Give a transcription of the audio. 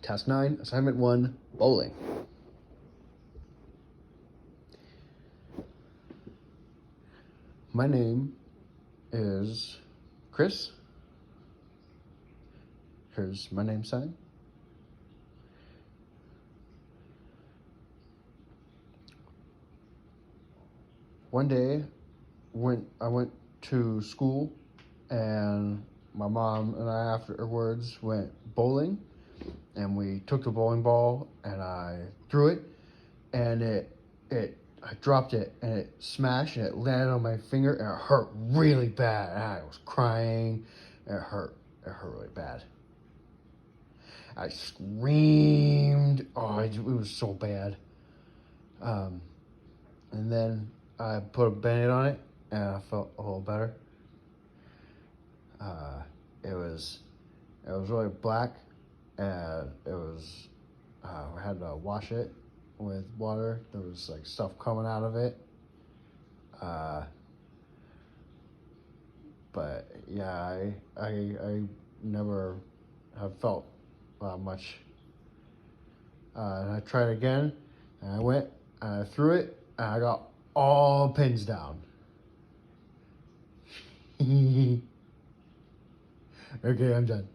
Task 9, Assignment 1, bowling. My name is Chris. Here's my name sign. One day, I went to school, and my mom and I afterwards went bowling, and we took the bowling ball and I threw it, and I dropped it and it smashed and it landed on my finger and it hurt really bad. And I was crying. It hurt really bad. I screamed. Oh, it was so bad. And then I put a Band-Aid on it and I felt a little better. It was really black, and it was I had to wash it with water. There was like stuff coming out of it. But yeah, I never have felt much. And I tried again, and I went and I threw it, and I got all pins down. Okay, I'm done.